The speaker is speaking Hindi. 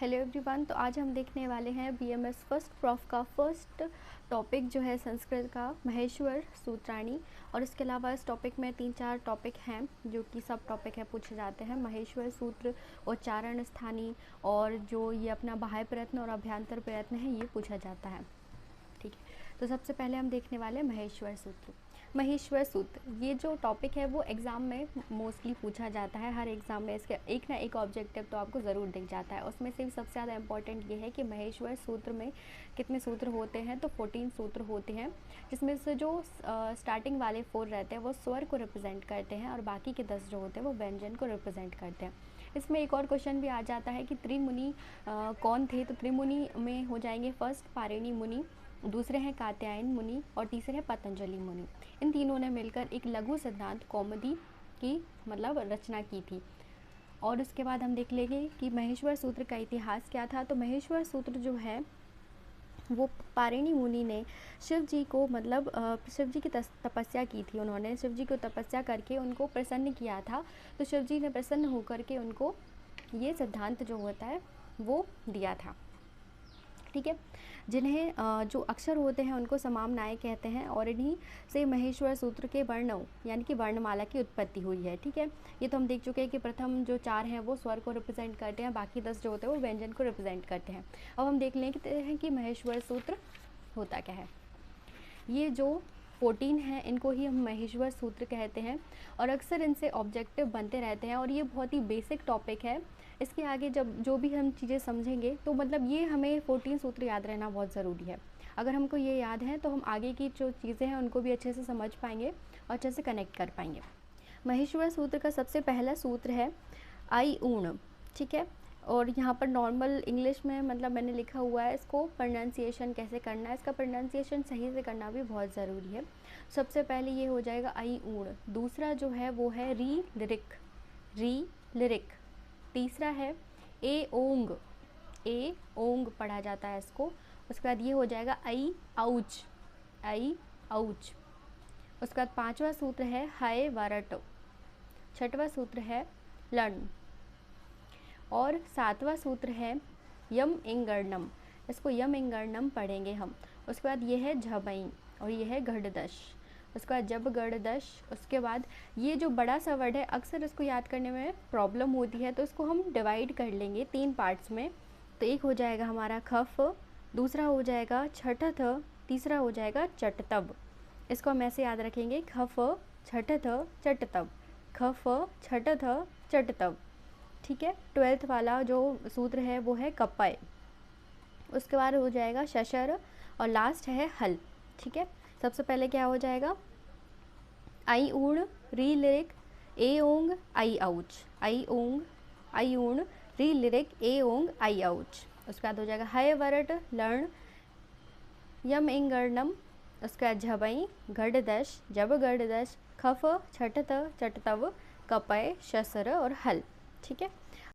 Hello everyone. तो आज हम देखने वाले हैं बीएमएस फर्स्ट प्रॉफ का फर्स्ट टॉपिक जो है संस्कृत का महेश्वर सूत्राणी। और इसके अलावा इस टॉपिक में 3-4 टॉपिक हैं जो कि सब टॉपिक है पूछे जाते हैं। महेश्वर सूत्र, उच्चारण स्थानी और जो ये अपना बाह्य प्रयत्न और अभ्यंतर प्रयत्न है ये पूछा जाता है। ठीक है, तो सबसे पहले हम देखने वाले महेश्वर सूत्र। महेश्वर सूत्र ये जो टॉपिक है वो एग्ज़ाम में मोस्टली पूछा जाता है। हर एग्ज़ाम में इसके एक ना एक ऑब्जेक्टिव तो आपको ज़रूर दिख जाता है। उसमें से भी सबसे ज़्यादा इम्पॉर्टेंट ये है कि महेश्वर सूत्र में कितने सूत्र होते हैं। तो 14 सूत्र होते हैं, जिसमें से जो स्टार्टिंग वाले 4 रहते हैं वो स्वर को रिप्रेजेंट करते हैं और बाकी के 10 जो होते हैं वो व्यंजन को रिप्रेजेंट करते हैं। इसमें एक और क्वेश्चन भी आ जाता है कि त्रिमुनि कौन थे। तो त्रिमुनि में हो जाएंगे फर्स्ट पाणिनि मुनि, दूसरे हैं कात्यायन मुनि और तीसरे हैं पतंजलि मुनि। इन तीनों ने मिलकर एक लघु सिद्धांत कौमुदी की मतलब रचना की थी। और उसके बाद हम देख लेंगे कि महेश्वर सूत्र का इतिहास क्या था। तो महेश्वर सूत्र जो है वो पाणिनि मुनि ने शिव जी को मतलब शिव जी की तपस्या की थी। उन्होंने शिव जी को तपस्या करके उनको प्रसन्न किया था। तो शिव जी ने प्रसन्न होकर के उनको ये सिद्धांत जो होता है वो दिया था। ठीक है, जिन्हें जो अक्षर होते हैं उनको समाम्नाय कहते हैं और इन्हीं से महेश्वर सूत्र के वर्णों यानी कि वर्णमाला की उत्पत्ति हुई है। ठीक है, ये तो हम देख चुके हैं कि प्रथम जो 4 हैं वो स्वर को रिप्रेजेंट करते हैं, बाकी 10 जो होते हैं वो व्यंजन को रिप्रेजेंट करते हैं। अब हम देख लेते हैं कि महेश्वर सूत्र होता क्या है। ये जो 14 हैं इनको ही हम महेश्वर सूत्र कहते हैं और अक्सर इनसे ऑब्जेक्टिव बनते रहते हैं और ये बहुत ही बेसिक टॉपिक है। इसके आगे जब जो भी हम चीज़ें समझेंगे तो मतलब ये हमें 14 सूत्र याद रहना बहुत ज़रूरी है। अगर हमको ये याद है तो हम आगे की जो चीज़ें हैं उनको भी अच्छे से समझ पाएंगे और अच्छे से कनेक्ट कर पाएंगे। महेश्वर सूत्र का सबसे पहला सूत्र है आई ऊण। ठीक है, और यहाँ पर नॉर्मल इंग्लिश में मतलब मैंने लिखा हुआ है, इसको प्रोनाउंसिएशन कैसे करना है, इसका प्रोनाउंसिएशन सही से करना भी बहुत ज़रूरी है। सबसे पहले ये हो जाएगा आई ऊण, दूसरा जो है वो है री लिरिक, तीसरा है ए ओंग पढ़ा जाता है इसको। उसके बाद ये हो जाएगा आई आउच। उसके बाद 5वां सूत्र है हाय वारट, 6वां सूत्र है लन और 7वां सूत्र है यम इंगर्णम। इसको यम इंगर्णम पढ़ेंगे हम। उसके बाद ये है झबई और ये है गढ़दश। उसके बाद जब गढ़दश, उसके बाद ये जो बड़ा सा वर्ड है अक्सर इसको याद करने में प्रॉब्लम होती है, तो इसको हम डिवाइड कर लेंगे 3 पार्ट्स में। तो एक हो जाएगा हमारा खफ, दूसरा हो जाएगा छठथ, तीसरा हो जाएगा चटतब। इसको हम ऐसे याद रखेंगे खफ छठथ चटतब, खफ छठथ चटतब। ठीक है, 12th वाला जो सूत्र है वो है कपय। उसके बाद हो जाएगा शशर और लास्ट है हल। ठीक है, सबसे पहले क्या हो जाएगा आई ऊण री लिरिक ए ओंग आई आउच, आई ऊण री लिरिक ए ओंग आई आउच। उसके बाद हो जाएगा हय वरट लर्ण यम इंगर्णम। उसके बाद झबई गढ़दश जब गढ़दश खफ छठत चटतव कपय शसर और हल। ठीक है,